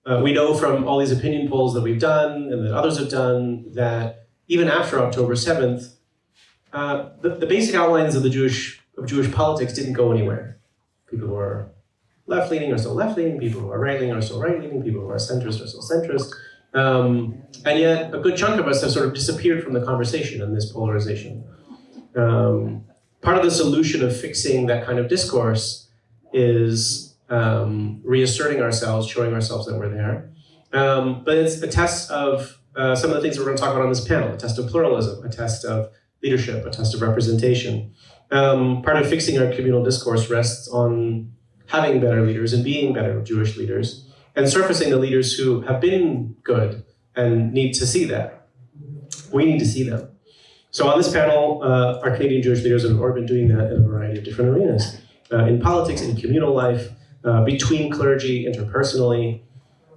we know from all these opinion polls that we've done and that others have done that even after October 7th, the basic outlines of Jewish politics didn't go anywhere. People who are left-leaning are still left-leaning, people who are right-leaning are still right-leaning, people who are centrist are still centrist. And yet a good chunk of us have sort of disappeared from the conversation in this polarization. Part of the solution of fixing that kind of discourse is reasserting ourselves, showing ourselves that we're there. But it's a test of some of the things that we're going to talk about on this panel, a test of pluralism, a test of leadership, a test of representation. Part of fixing our communal discourse rests on having better leaders and being better Jewish leaders, and surfacing the leaders who have been good and need to see that. We need to see them. So on this panel, our Canadian Jewish leaders have already been doing that in a variety of different arenas. In politics, in communal life, between clergy, interpersonally.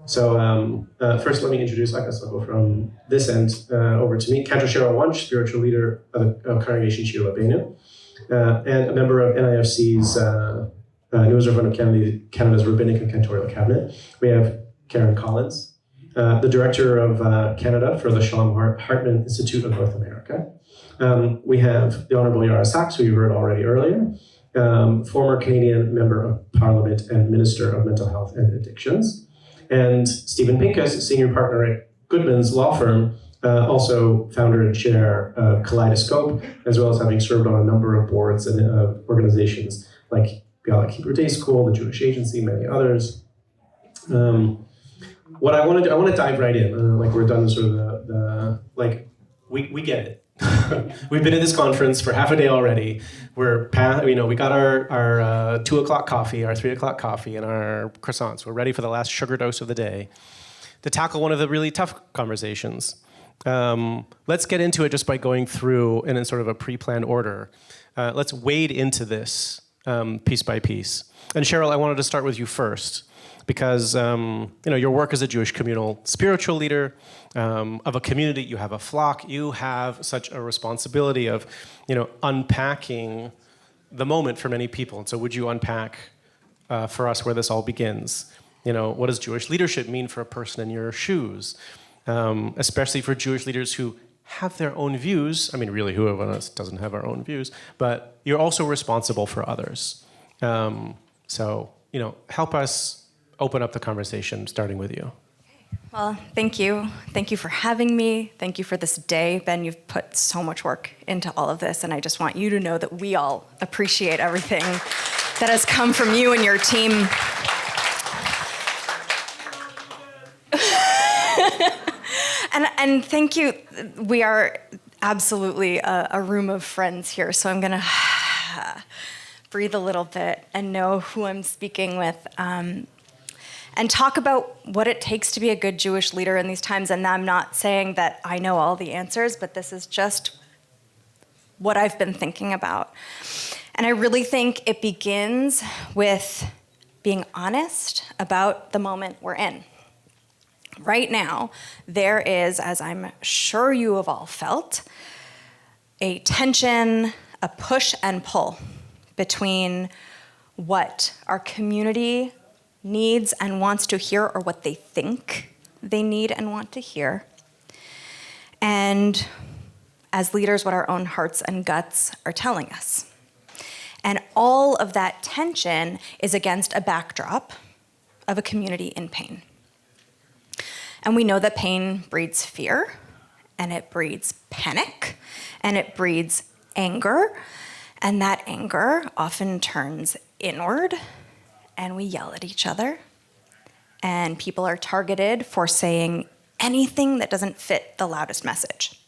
So first let me introduce, I guess I'll go from this end over to me, Cantor Cheryl Wunch, spiritual leader of Congregation Shir Libeynu, and a member of NIFC's Newsroom of Canada's Rabbinic and Cantorial Cabinet. We have Kollins, the director of Canada for the Shalom Hartman Institute of North America. We have the Honorable Yara Sachs, who you heard already earlier, former Canadian Member of Parliament and Minister of Mental Health and Addictions. And Stephen Pincus, senior partner at Goodmans law firm, also founder and chair of Kaleidoscope, as well as having served on a number of boards and organizations like Bialik Hebrew Day School, the Jewish Agency, many others. What I want to dive right in, like we're done sort of we get it. We've been at this conference for half a day already. We got our 2 o'clock coffee, our 3 o'clock coffee, and our croissants. We're ready for the last sugar dose of the day to tackle one of the really tough conversations. Let's get into it just by going through in sort of a pre-planned order. Let's wade into this piece by piece. And Cheryl, I wanted to start with you first, because your work as a Jewish communal spiritual leader of a community, you have a flock, you have such a responsibility of unpacking the moment for many people. And so would you unpack for us where this all begins? What does Jewish leadership mean for a person in your shoes? Especially for Jewish leaders who have their own views. I mean, really, who of us doesn't have our own views? But you're also responsible for others. So help us open up the conversation, starting with you. Well, thank you. Thank you for having me. Thank you for this day. Ben, you've put so much work into all of this, and I just want you to know that we all appreciate everything that has come from you and your team. And thank you. We are absolutely a room of friends here, so I'm going to breathe a little bit and know who I'm speaking with, and talk about what it takes to be a good Jewish leader in these times. And I'm not saying that I know all the answers, but this is just what I've been thinking about. And I really think it begins with being honest about the moment we're in. Right now, there is, as I'm sure you have all felt, a tension, a push and pull between what our community needs and wants to hear, or what they think they need and want to hear, and as leaders, what our own hearts and guts are telling us. And all of that tension is against a backdrop of a community in pain. And we know that pain breeds fear, and it breeds panic, and it breeds anger, and that anger often turns inward, and we yell at each other, and people are targeted for saying anything that doesn't fit the loudest message.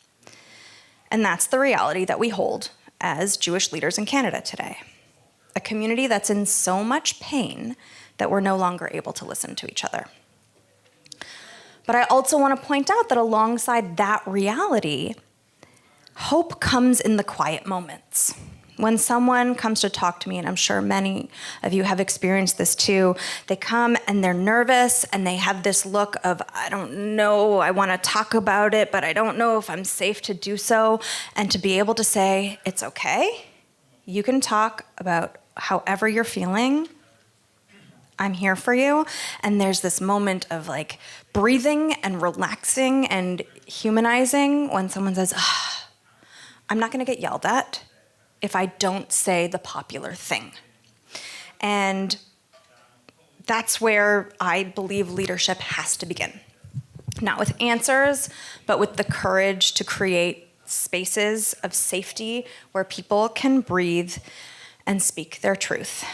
And that's the reality that we hold as Jewish leaders in Canada today. A community that's in so much pain that we're no longer able to listen to each other. But I also want to point out that alongside that reality, hope comes in the quiet moments. When someone comes to talk to me, and I'm sure many of you have experienced this too, they come and they're nervous and they have this look of, I don't know, I want to talk about it, but I don't know if I'm safe to do so. And to be able to say, it's okay, you can talk about however you're feeling, I'm here for you. And there's this moment of like breathing and relaxing and humanizing when someone says, I'm not going to get yelled at if I don't say the popular thing. And that's where I believe leadership has to begin. Not with answers, but with the courage to create spaces of safety where people can breathe and speak their truth.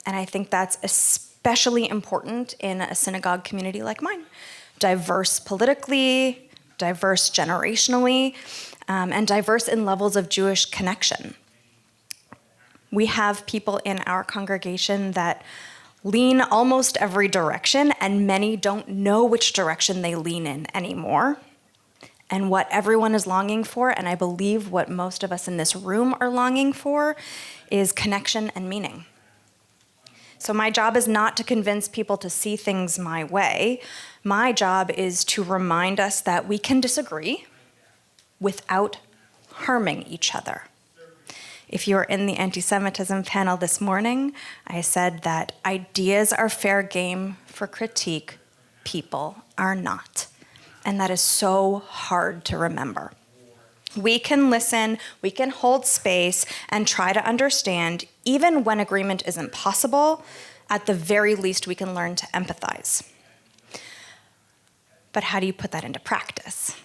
And I think that's especially important in a synagogue community like mine. Diverse politically, diverse generationally, and diverse in levels of Jewish connection. We have people in our congregation that lean almost every direction, and many don't know which direction they lean in anymore. And what everyone is longing for, and I believe what most of us in this room are longing for, is connection and meaning. So my job is not to convince people to see things my way. My job is to remind us that we can disagree without harming each other. If you were in the anti-Semitism panel this morning, I said that ideas are fair game for critique, people are not. And that is so hard to remember. We can listen, we can hold space, and try to understand, even when agreement isn't possible. At the very least, we can learn to empathize. But how do you put that into practice?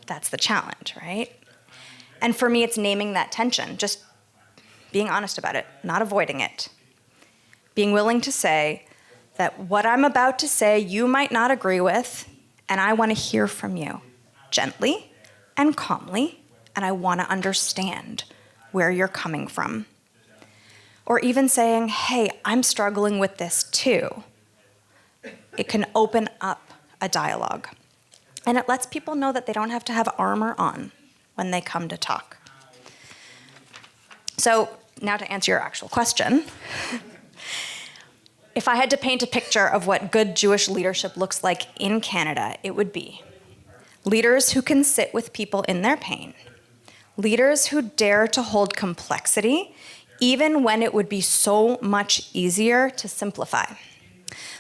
That's the challenge, right? And for me, it's naming that tension, just being honest about it, not avoiding it. Being willing to say that what I'm about to say you might not agree with, and I want to hear from you gently and calmly, and I want to understand where you're coming from. Or even saying, hey, I'm struggling with this too. It can open up a dialogue. And it lets people know that they don't have to have armor on when they come to talk. So now to answer your actual question, if I had to paint a picture of what good Jewish leadership looks like in Canada, it would be leaders who can sit with people in their pain, leaders who dare to hold complexity, even when it would be so much easier to simplify,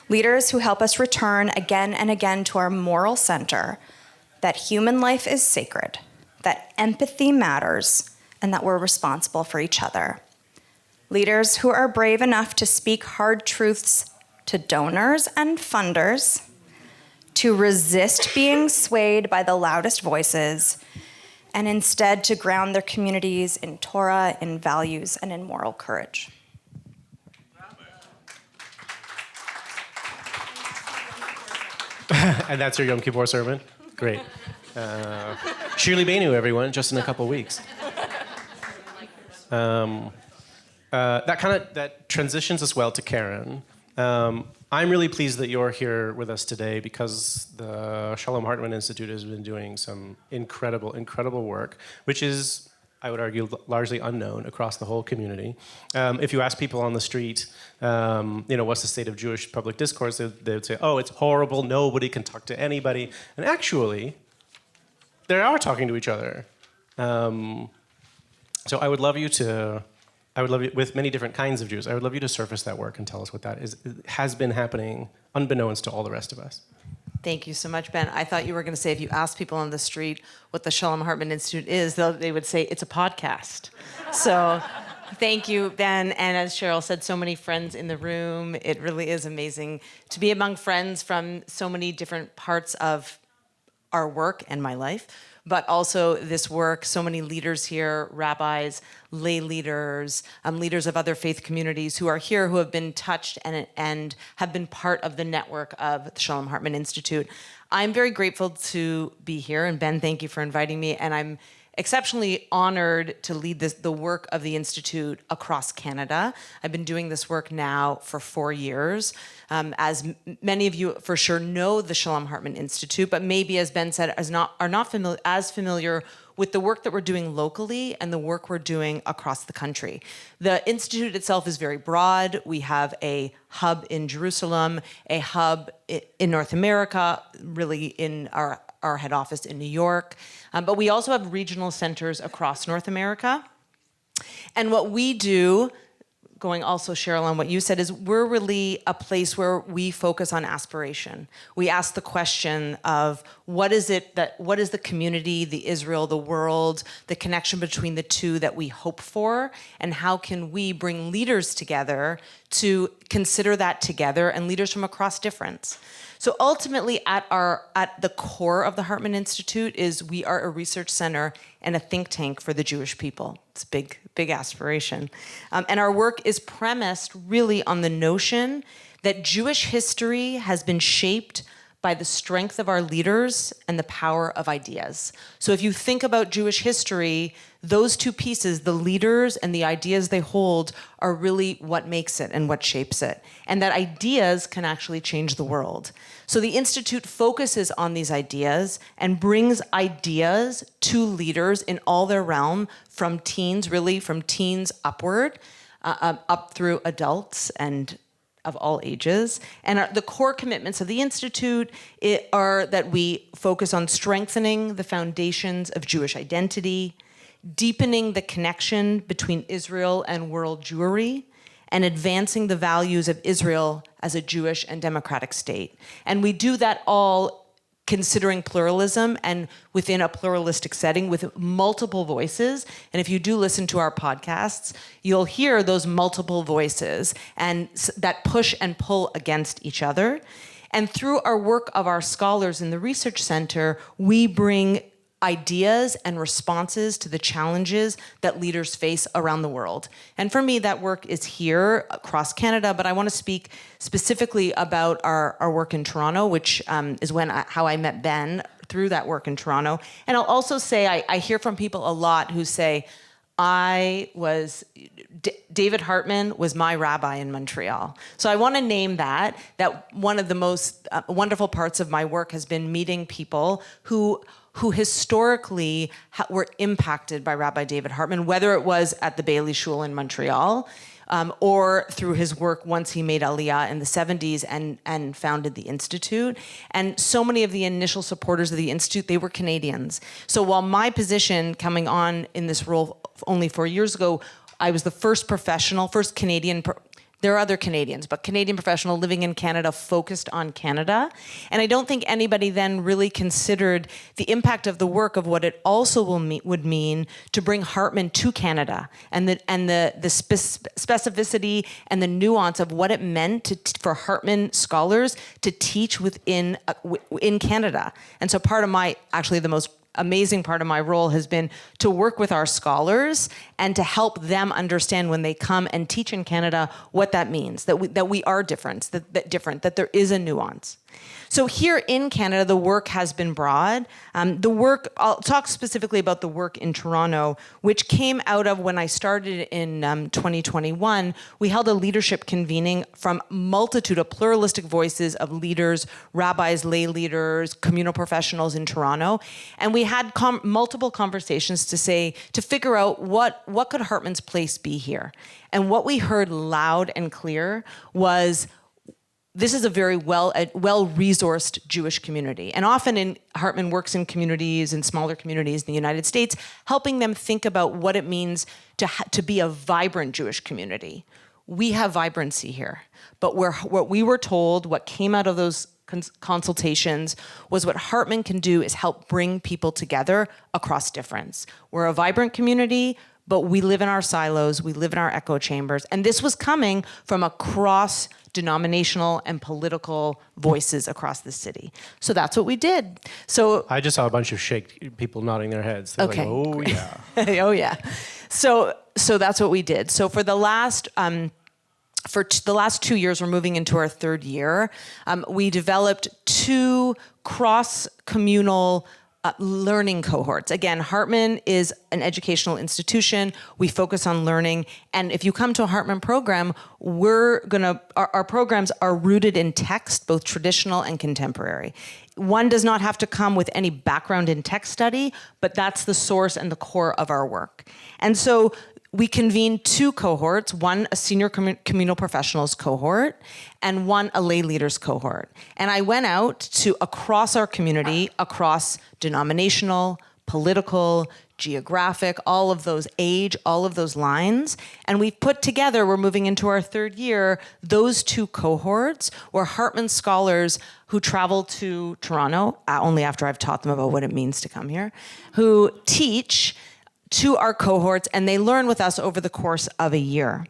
leaders who help us return again and again to our moral center, that human life is sacred, that empathy matters, and that we're responsible for each other. Leaders who are brave enough to speak hard truths to donors and funders, to resist being swayed by the loudest voices, and instead to ground their communities in Torah, in values, and in moral courage. And that's your Yom Kippur sermon? Great. Shir Libeynu, everyone, just in a couple weeks. That transitions us well to Karen. I'm really pleased that you're here with us today because the Shalom Hartman Institute has been doing some incredible work, which is, I would argue, largely unknown across the whole community. If you ask people on the street, what's the state of Jewish public discourse, they would say, oh, it's horrible, nobody can talk to anybody. And actually, they are talking to each other. So I would love you, with many different kinds of Jews, I would love you to surface that work and tell us what that is, has been happening unbeknownst to all the rest of us. Thank you so much, Ben. I thought you were going to say if you ask people on the street what the Shalom Hartman Institute is, they would say it's a podcast. So thank you, Ben. And as Cheryl said, so many friends in the room. It really is amazing to be among friends from so many different parts of our work and my life, but also this work, so many leaders here, rabbis, lay leaders, leaders of other faith communities who are here, who have been touched and have been part of the network of the Shalom Hartman Institute. I'm very grateful to be here, and Ben, thank you for inviting me, and I'm exceptionally honored to lead the work of the Institute across Canada. I've been doing this work now for 4 years. As many of you for sure know the Shalom Hartman Institute, but maybe, as Ben said, are not familiar with the work that we're doing locally and the work we're doing across the country. The Institute itself is very broad. We have a hub in Jerusalem, a hub in North America, really in our head office in New York. But we also have regional centers across North America. And what we do going also, Cheryl, on what you said, is we're really a place where we focus on aspiration. We ask the question of what is the community, the Israel, the world, the connection between the two that we hope for, and how can we bring leaders together to consider that together, and leaders from across difference. So ultimately, at the core of the Hartman Institute is we are a research center and a think tank for the Jewish people. It's a big aspiration. And our work is premised really on the notion that Jewish history has been shaped by the strength of our leaders and the power of ideas. So if you think about Jewish history, those two pieces, the leaders and the ideas they hold, are really what makes it and what shapes it. And that ideas can actually change the world. So the Institute focuses on these ideas and brings ideas to leaders in all their realm, from teens upward, up through adults and of all ages. And the core commitments of the Institute are that we focus on strengthening the foundations of Jewish identity, deepening the connection between Israel and world Jewry, and advancing the values of Israel as a Jewish and democratic state. And we do that all considering pluralism and within a pluralistic setting with multiple voices. And if you do listen to our podcasts, you'll hear those multiple voices and that push and pull against each other. And through our work of our scholars in the Research Center, we bring ideas and responses to the challenges that leaders face around the world. And for me, that work is here across Canada, but I want to speak specifically about our work in Toronto, which is how I met Ben through that work in Toronto. And I'll also say, I hear from people a lot who say, David Hartman was my rabbi in Montreal. So I want to name that one of the most wonderful parts of my work has been meeting people who historically were impacted by Rabbi David Hartman, whether it was at the Bailey Shul in Montreal, or through his work once he made Aliyah in the 70s and founded the Institute. And so many of the initial supporters of the Institute, they were Canadians. So while my position coming on in this role only 4 years ago, I was the first Canadian there are other Canadians, but Canadian professional living in Canada focused on Canada. And I don't think anybody then really considered the impact of the work of what it also would mean to bring Hartman to Canada, and the specificity and the nuance of what it meant for Hartman scholars to teach in Canada. And so the most amazing part of my role has been to work with our scholars and to help them understand when they come and teach in Canada what that means, that we are different, that there is a nuance. So here in Canada, the work has been broad. I'll talk specifically about the work in Toronto, which came out of when I started in 2021. We held a leadership convening from multitude of pluralistic voices of leaders, rabbis, lay leaders, communal professionals in Toronto. And we had multiple conversations to figure out what could Hartman's place be here. And what we heard loud and clear was, this is a very well-resourced Jewish community. And often Hartman works in communities, in smaller communities in the United States, helping them think about what it means to be a vibrant Jewish community. We have vibrancy here. But what we were told, what came out of those consultations, was what Hartman can do is help bring people together across difference. We're a vibrant community, but we live in our silos, we live in our echo chambers. And this was coming from across denominational and political voices across the city. So that's what we did. So I just saw a bunch of people nodding their heads. They're okay. Like, oh yeah. Oh yeah. So that's what we did. So for the last 2 years, we're moving into our third year. We developed 2 cross-communal learning cohorts. Again, Hartman is an educational institution. We focus on learning. And if you come to a Hartman program, our programs are rooted in text, both traditional and contemporary. One does not have to come with any background in text study, but that's the source and the core of our work. And so we convened 2 cohorts, one a senior communal professionals cohort and one a lay leaders cohort. And I went out to across our community, across denominational, political, geographic, all of those age, all of those lines. And we've put together, we're moving into our third year, those two cohorts where Hartman scholars who travel to Toronto, only after I've taught them about what it means to come here, who teach to our cohorts, and they learn with us over the course of a year.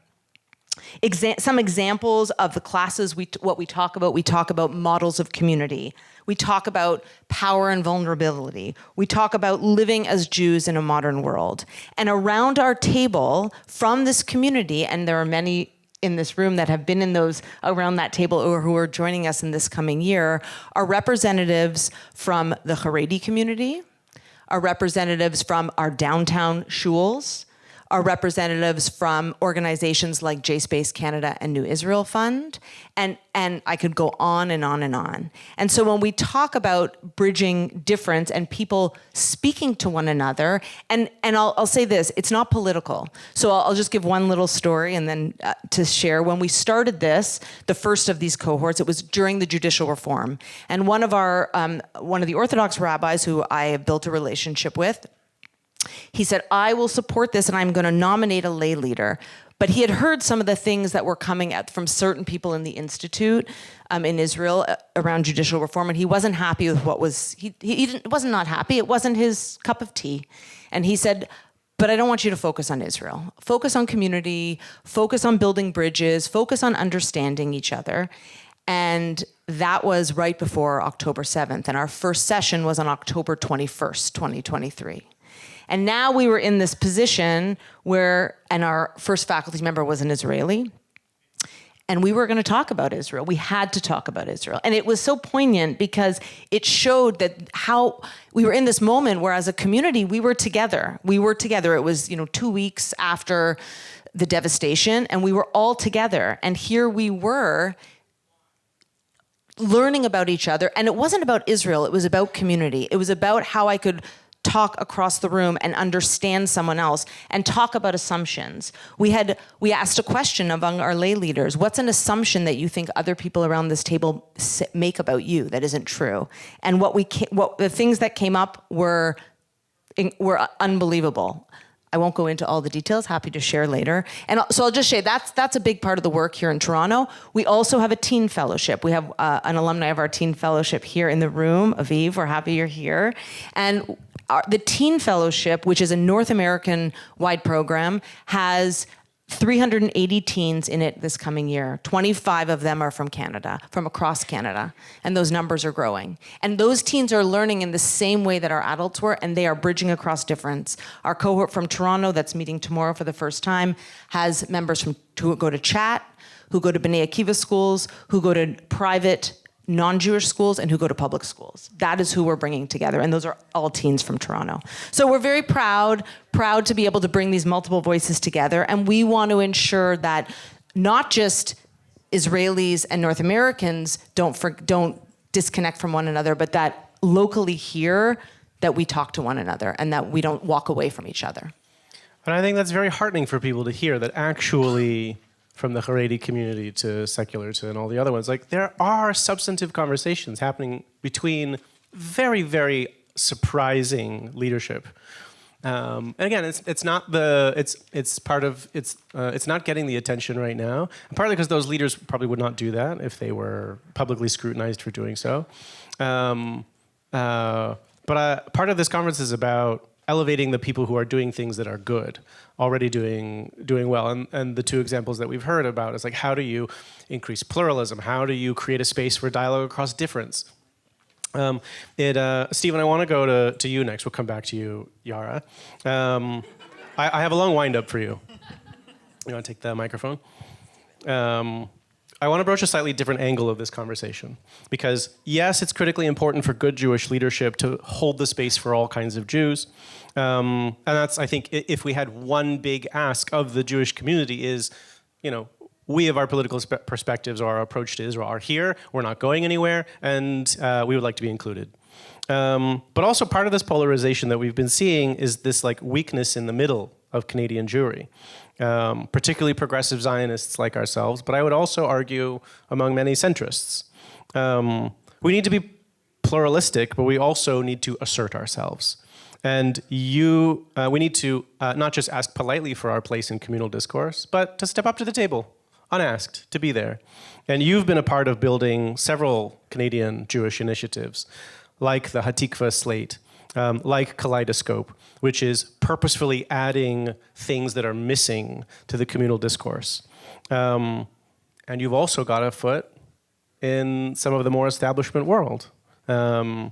Some examples of the classes, what we talk about models of community. We talk about power and vulnerability. We talk about living as Jews in a modern world. And around our table, from this community, and there are many in this room that have been in those around that table or who are joining us in this coming year, are representatives from the Haredi community, are representatives from our downtown shuls, are representatives from organizations like J-Space Canada and New Israel Fund, and I could go on and on and on. And so when we talk about bridging difference and people speaking to one another, and I'll say this, it's not political. So I'll just give one little story and then to share. When we started this, the first of these cohorts, it was during the judicial reform. And one of the Orthodox rabbis who I have built a relationship with, he said, I will support this and I'm going to nominate a lay leader. But he had heard some of the things that were coming out from certain people in the Institute in Israel around judicial reform, and he wasn't happy with what was, wasn't not happy, it wasn't his cup of tea. And he said, but I don't want you to focus on Israel. Focus on community, focus on building bridges, focus on understanding each other. And that was right before October 7th, and our first session was on October 21st, 2023. And now we were in this position where, and our first faculty member was an Israeli, and we were going to talk about Israel. We had to talk about Israel. And it was so poignant because it showed that how we were in this moment where as a community, we were together. We were together. It was, 2 weeks after the devastation, and we were all together. And here we were learning about each other. And it wasn't about Israel. It was about community. It was about how I could talk across the room and understand someone else and talk about assumptions. We asked a question among our lay leaders. What's an assumption that you think other people around this table make about you that isn't true? And the things that came up were unbelievable. I won't go into all the details, happy to share later. And so I'll just say that's a big part of the work here in Toronto. We also have a teen fellowship. We have an alumni of our teen fellowship here in the room. Aviv, we're happy you're here. And the teen fellowship, which is a North American-wide program, has 380 teens in it this coming year. 25 of them are from Canada, from across Canada, and those numbers are growing. And those teens are learning in the same way that our adults were, and they are bridging across difference. Our cohort from Toronto that's meeting tomorrow for the first time has members who go to Chat, who go to B'nai Akiva schools, who go to private non-Jewish schools, and who go to public schools. That is who we're bringing together, and those are all teens from Toronto. So we're very proud to be able to bring these multiple voices together, and we want to ensure that not just Israelis and North Americans don't disconnect from one another, but that locally here, that we talk to one another, and that we don't walk away from each other. And I think that's very heartening for people to hear that actually, from the Haredi community to secular to and all the other ones, like there are substantive conversations happening between very, very surprising leadership. And again, it's not getting the attention right now, and partly because those leaders probably would not do that if they were publicly scrutinized for doing so. But part of this conference is about elevating the people who are doing things that are good, already doing well. And the two examples that we've heard about is like, how do you increase pluralism? How do you create a space for dialogue across difference? Stephen, I want to go to you next. We'll come back to you, Yara. I have a long wind up for you. You want to take the microphone? I want to broach a slightly different angle of this conversation because yes, it's critically important for good Jewish leadership to hold the space for all kinds of Jews. And that's, I think, if we had one big ask of the Jewish community is, we have our political perspectives or our approach to Israel are here, we're not going anywhere, and we would like to be included. But also part of this polarization that we've been seeing is this like weakness in the middle of Canadian Jewry. Particularly progressive Zionists like ourselves, but I would also argue among many centrists. We need to be pluralistic, but we also need to assert ourselves. And we need to not just ask politely for our place in communal discourse, but to step up to the table, unasked, to be there. And you've been a part of building several Canadian Jewish initiatives, like the Hatikva slate, like Kaleidoscope, which is purposefully adding things that are missing to the communal discourse. And you've also got a foot in some of the more establishment world. You've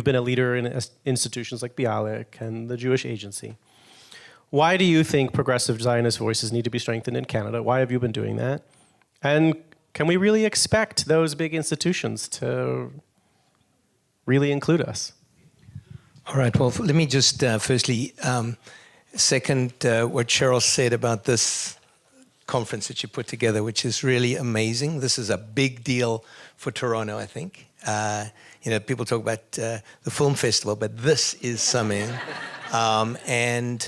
been a leader in institutions like Bialik and the Jewish Agency. Why do you think progressive Zionist voices need to be strengthened in Canada? Why have you been doing that? And can we really expect those big institutions to really include us? All right, well, let me just firstly second what Cheryl said about this conference that you put together, which is really amazing. This is a big deal for Toronto, I think. People talk about the film festival, but this is something. I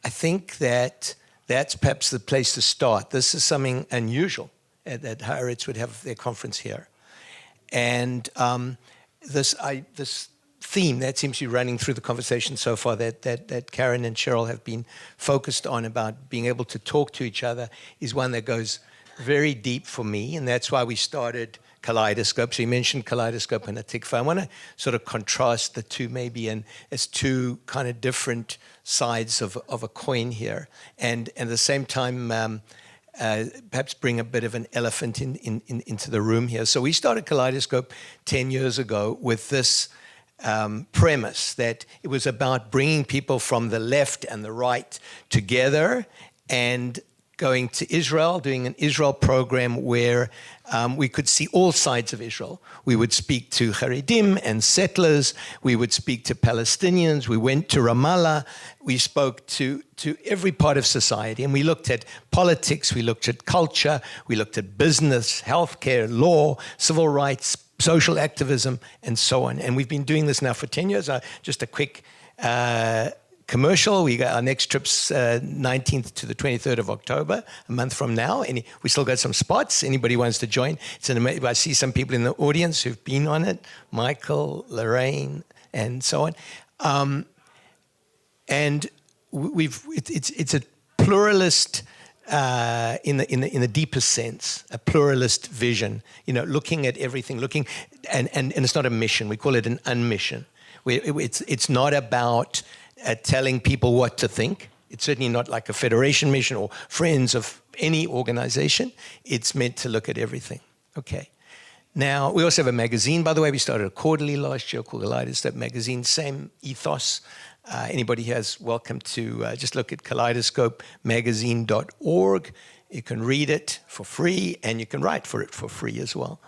think that's perhaps the place to start. This is something unusual that Haaretz would have their conference here. And this theme that seems to be running through the conversation so far that Karen and Cheryl have been focused on about being able to talk to each other is one that goes very deep for me, and that's why we started Kaleidoscope. So you mentioned Kaleidoscope and Hatikva. I want to sort of contrast the two maybe as two kind of different sides of a coin here, and at the same time perhaps bring a bit of an elephant into the room here. So we started Kaleidoscope 10 years ago with this premise that it was about bringing people from the left and the right together and going to Israel, doing an Israel program where we could see all sides of Israel. We would speak to Haredim and settlers. We would speak to Palestinians. We went to Ramallah. We spoke to every part of society. And we looked at politics. We looked at culture. We looked at business, healthcare, law, civil rights, social activism, and so on. And we've been doing this now for 10 years. Just a quick commercial. We got our next trip's 19th to the 23rd of October, a month from now. And we still got some spots. Anybody wants to join? I see some people in the audience who've been on it, Michael, Lorraine, and so on. And it's a pluralist in the deepest sense, a pluralist vision. Looking at everything, and it's not a mission. We call it an unmission. It's not about telling people what to think. It's certainly not like a federation mission or friends of any organization. It's meant to look at everything. Okay. Now, we also have a magazine, by the way. We started a quarterly last year called Kaleidoscope magazine. Same ethos. Anybody here is welcome to just look at kaleidoscopemagazine.org. You can read it for free, and you can write for it for free as well.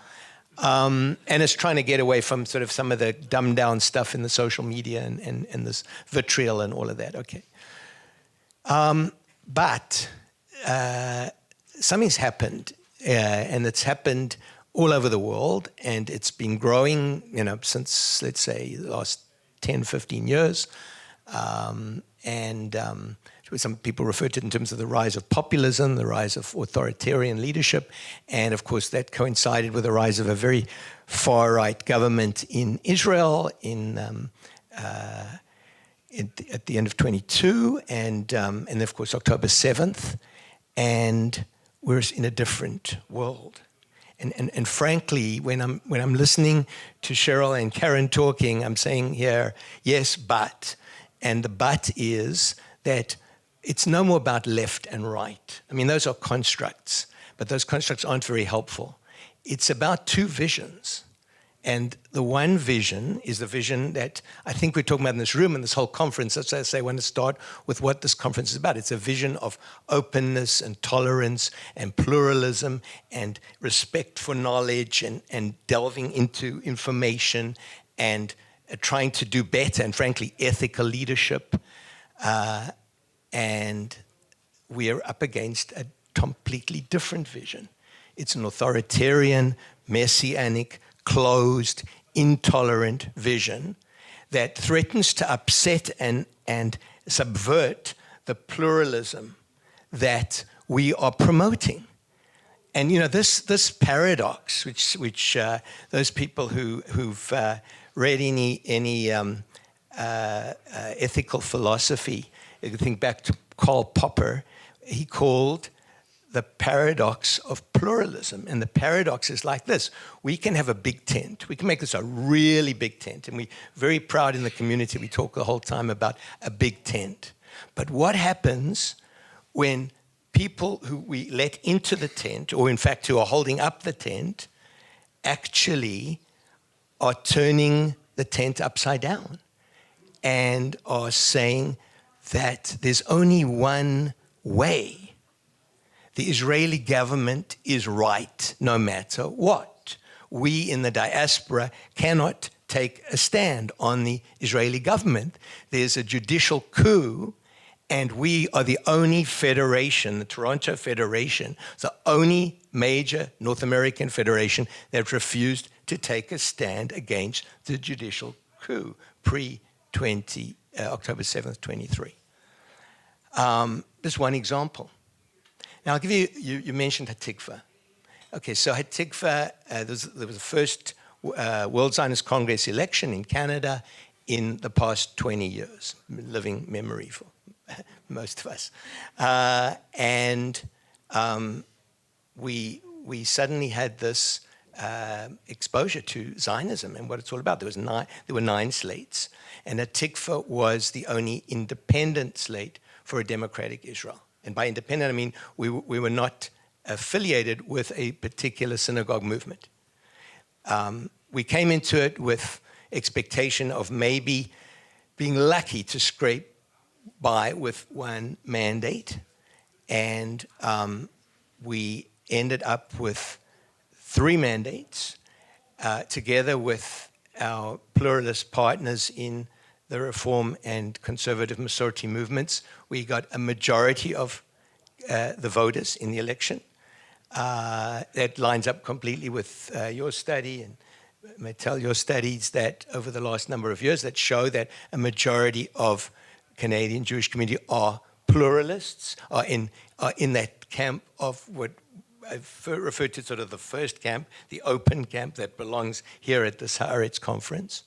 And it's trying to get away from sort of some of the dumbed down stuff in the social media and this vitriol and all of that. Okay. But something's happened, and it's happened all over the world, and it's been growing, since, let's say, the last 10, 15 years. Some people refer to it in terms of the rise of populism, the rise of authoritarian leadership, and of course that coincided with the rise of a very far-right government in Israel at the end of 22, and of course October 7th, and we're in a different world. And frankly, when I'm listening to Cheryl and Karen talking, I'm saying here, yes, but, and the but is that it's no more about left and right. I mean, those are constructs, but those constructs aren't very helpful. It's about two visions. And the one vision is the vision that I think we're talking about in this room and this whole conference. That's why I say I want to start with what this conference is about. It's a vision of openness and tolerance and pluralism and respect for knowledge and delving into information and trying to do better and, frankly, ethical leadership. And we're up against a completely different vision. It's an authoritarian, messianic, closed, intolerant vision that threatens to upset and subvert the pluralism that we are promoting. And this paradox, which those people who've read any ethical philosophy. If you think back to Karl Popper, he called the paradox of pluralism. And the paradox is like this. We can have a big tent. We can make this a really big tent. And we're very proud in the community. We talk the whole time about a big tent. But what happens when people who we let into the tent, or in fact who are holding up the tent, actually are turning the tent upside down and are saying that there's only one way? The Israeli government is right no matter what. We in the diaspora cannot take a stand on the Israeli government. There's a judicial coup, and we are the only federation, the Toronto Federation, the only major North American federation that refused to take a stand against the judicial coup October 7th, 23. Just one example. Now, I'll give you mentioned Hatikva. Okay, so Hatikva, there was the first World Zionist Congress election in Canada in the past 20 years, living memory for most of us. We suddenly had this exposure to Zionism and what it's all about. There were 9 slates, and Hatikva was the only independent slate for a democratic Israel. And by independent, I mean we were not affiliated with a particular synagogue movement. We came into it with expectation of maybe being lucky to scrape by with one mandate. And we ended up with 3 mandates together with our pluralist partners in the Reform and Conservative Masorti movements. We got a majority of the voters in the election. That lines up completely with your study, and I may tell your studies that over the last number of years that show that a majority of Canadian Jewish community are pluralists, are in that camp of what I've referred to sort of the first camp, the open camp that belongs here at this Haaretz Conference.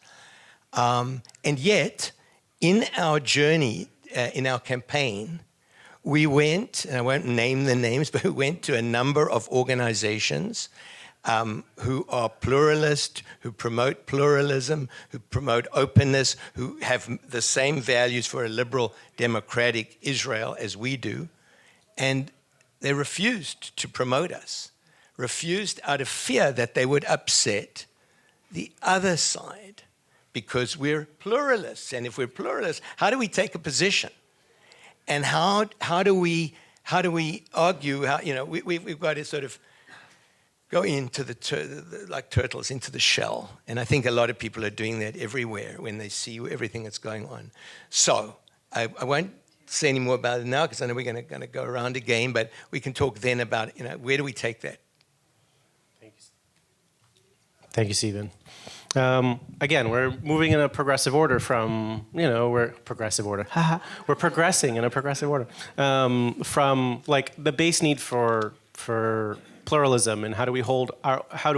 And yet, in our journey, in our campaign, we went, and I won't name the names, but we went to a number of organizations who are pluralist, who promote pluralism, who promote openness, who have the same values for a liberal democratic Israel as we do. And they refused to promote us, refused out of fear that they would upset the other side, because we're pluralists. And if we're pluralists, how do we take a position? And how do we argue? We've got to sort of go into like turtles into the shell. And I think a lot of people are doing that everywhere when they see everything that's going on. So I won't say any more about it now because I know we're going to go around again. But we can talk then about where do we take that? Thank you, Stephen. Again, we're moving in a progressive order from, we're progressive order. We're progressing in a progressive order from like the base need for pluralism and how do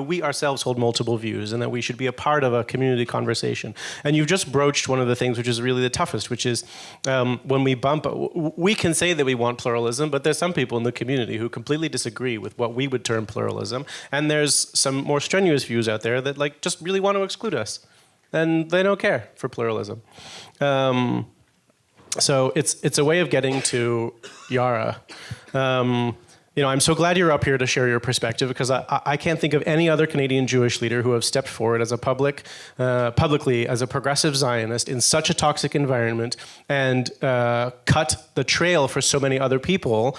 we ourselves hold multiple views and that we should be a part of a community conversation. And you've just broached one of the things which is really the toughest, which is when we can say that we want pluralism, but there's some people in the community who completely disagree with what we would term pluralism. And there's some more strenuous views out there that like just really want to exclude us. And they don't care for pluralism. So it's a way of getting to Yara. I'm so glad you're up here to share your perspective because I can't think of any other Canadian Jewish leader who have stepped forward as publicly as a progressive Zionist in such a toxic environment and cut the trail for so many other people.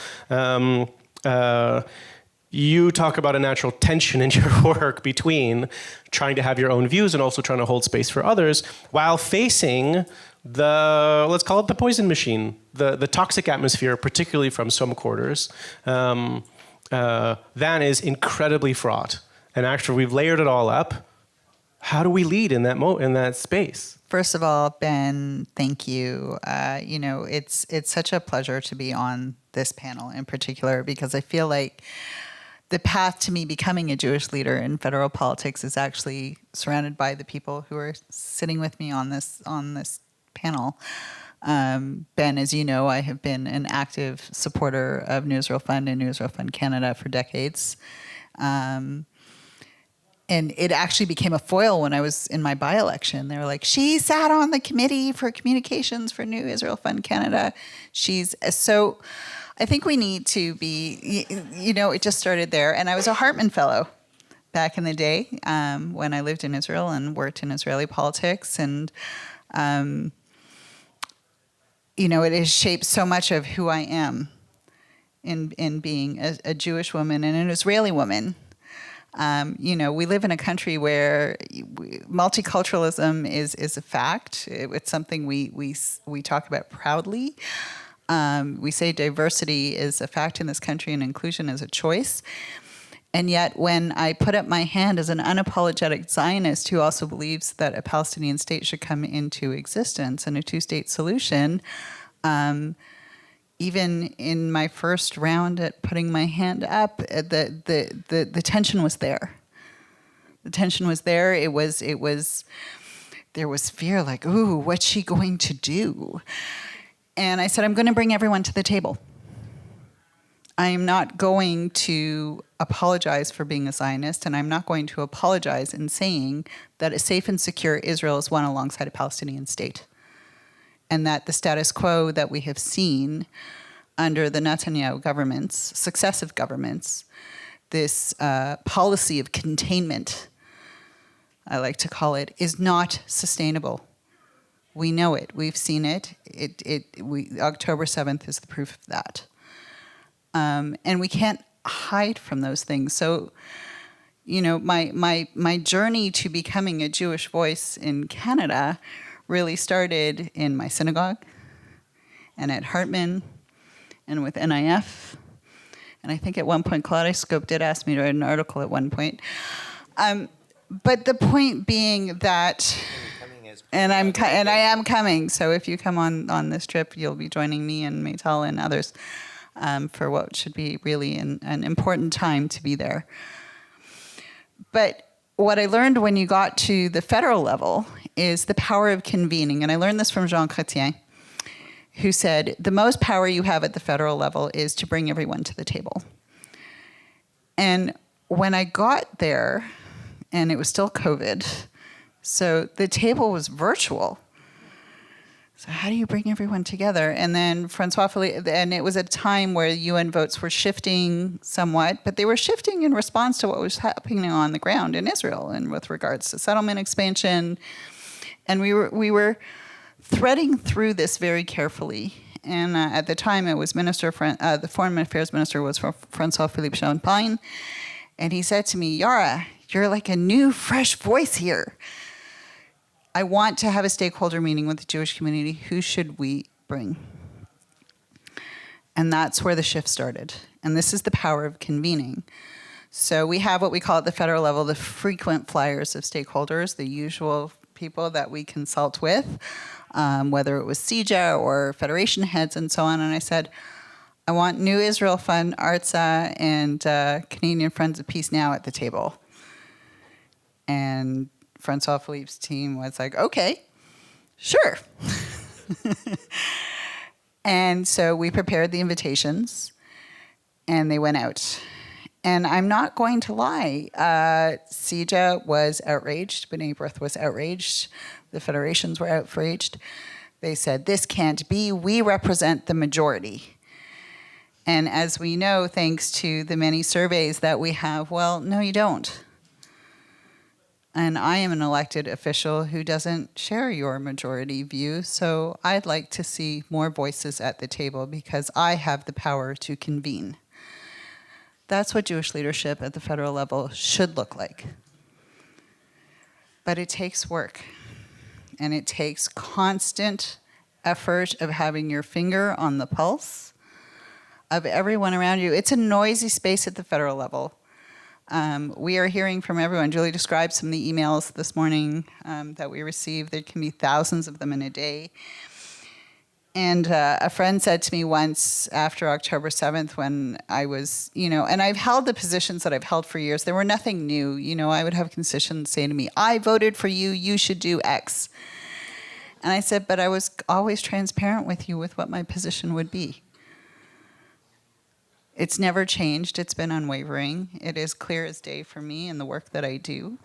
You talk about a natural tension in your work between trying to have your own views and also trying to hold space for others while facing let's call it the poison machine, the toxic atmosphere, particularly from some quarters, that is incredibly fraught. And actually, we've layered it all up. How do we lead in that space? First of all, Ben, thank you. It's such a pleasure to be on this panel in particular because I feel like the path to me becoming a Jewish leader in federal politics is actually surrounded by the people who are sitting with me on this panel. Ben, as you know, I have been an active supporter of New Israel Fund and New Israel Fund Canada for decades. And it actually became a foil when I was in my by-election. They were like, she sat on the committee for communications for New Israel Fund Canada. So I think we need to be, it just started there. And I was a Hartman Fellow back in the day when I lived in Israel and worked in Israeli politics. And, it has shaped so much of who I am in being a Jewish woman and an Israeli woman. We live in a country where multiculturalism is a fact. It's something we talk about proudly. We say diversity is a fact in this country and inclusion is a choice. And yet when I put up my hand as an unapologetic Zionist who also believes that a Palestinian state should come into existence and a two-state solution, even in my first round at putting my hand up, the tension was there. The tension was there. There was fear, like, ooh, what's she going to do? And I said, I'm going to bring everyone to the table. I am not going to apologize for being a Zionist, and I'm not going to apologize in saying that a safe and secure Israel is won alongside a Palestinian state. And that the status quo that we have seen under the Netanyahu governments, successive governments, this policy of containment, I like to call it, is not sustainable. We know it. We've seen it. October 7th is the proof of that. And we can't hide from those things. So, my journey to becoming a Jewish voice in Canada really started in my synagogue and at Hartman and with NIF. And I think at one point, Kaleidoscope did ask me to write an article at one point. But the point being that, and I am coming. So if you come on this trip, you'll be joining me and Maytal and others for what should be really an important time to be there. But what I learned when you got to the federal level is the power of convening. And I learned this from Jean Chrétien, who said, the most power you have at the federal level is to bring everyone to the table. And when I got there, and it was still COVID, so the table was virtual. So how do you bring everyone together? And then Francois Philippe, and it was a time where UN votes were shifting somewhat, but they were shifting in response to what was happening on the ground in Israel and with regards to settlement expansion. And we were threading through this very carefully. And at the time, it was the Foreign Affairs Minister was Francois Philippe Champagne. And he said to me, Yara, you're like a new, fresh voice here. I want to have a stakeholder meeting with the Jewish community. Who should we bring? And that's where the shift started. And this is the power of convening. So we have what we call at the federal level the frequent flyers of stakeholders, the usual people that we consult with, whether it was CJA or federation heads and so on. And I said, I want New Israel Fund, ARTSA, and Canadian Friends of Peace Now at the table. And Francois Philippe's team was like, okay, sure. And so we prepared the invitations, and they went out. And I'm not going to lie, CJA was outraged, B'nai B'rith was outraged, the federations were outraged. They said, this can't be, we represent the majority. And as we know, thanks to the many surveys that we have, well, no, you don't. And I am an elected official who doesn't share your majority view, so I'd like to see more voices at the table because I have the power to convene. That's what Jewish leadership at the federal level should look like. But it takes work, and it takes constant effort of having your finger on the pulse of everyone around you. It's a noisy space at the federal level. We are hearing from everyone. Julie described some of the emails this morning that we received. There can be thousands of them in a day. And a friend said to me once after October 7th when I was, and I've held the positions that I've held for years. There were nothing new. I would have constituents say to me, I voted for you, you should do X. And I said, but I was always transparent with you with what my position would be. It's never changed. It's been unwavering. It is clear as day for me in the work that I do.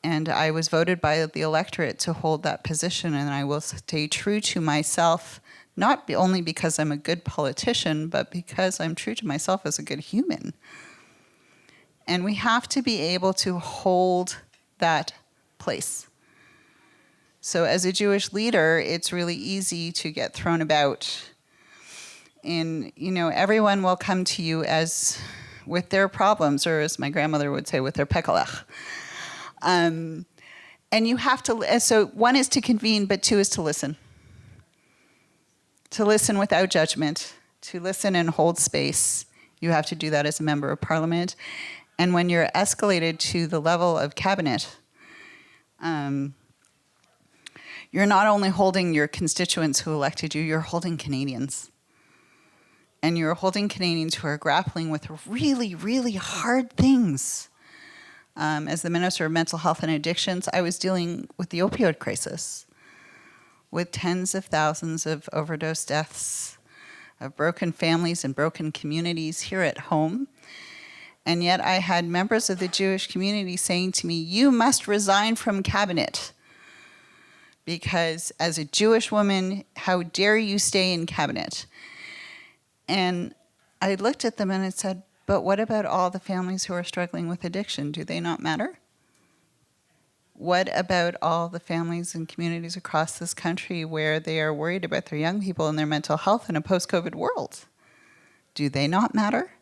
And I was voted by the electorate to hold that position, and I will stay true to myself, not only because I'm a good politician, but because I'm true to myself as a good human. And we have to be able to hold that place. So as a Jewish leader, it's really easy to get thrown about. And, everyone will come to you as with their problems, or as my grandmother would say, with their pekalech. And you have to, so one is to convene, but two is to listen. To listen without judgment, to listen and hold space. You have to do that as a member of parliament. And when you're escalated to the level of cabinet, you're not only holding your constituents who elected you, you're holding Canadians. And you're holding Canadians who are grappling with really, really hard things. As the Minister of Mental Health and Addictions, I was dealing with the opioid crisis, with tens of thousands of overdose deaths, of broken families and broken communities here at home. And yet I had members of the Jewish community saying to me, you must resign from cabinet, because as a Jewish woman, how dare you stay in cabinet? And I looked at them and I said, but what about all the families who are struggling with addiction? Do they not matter? What about all the families and communities across this country where they are worried about their young people and their mental health in a post-COVID world? Do they not matter?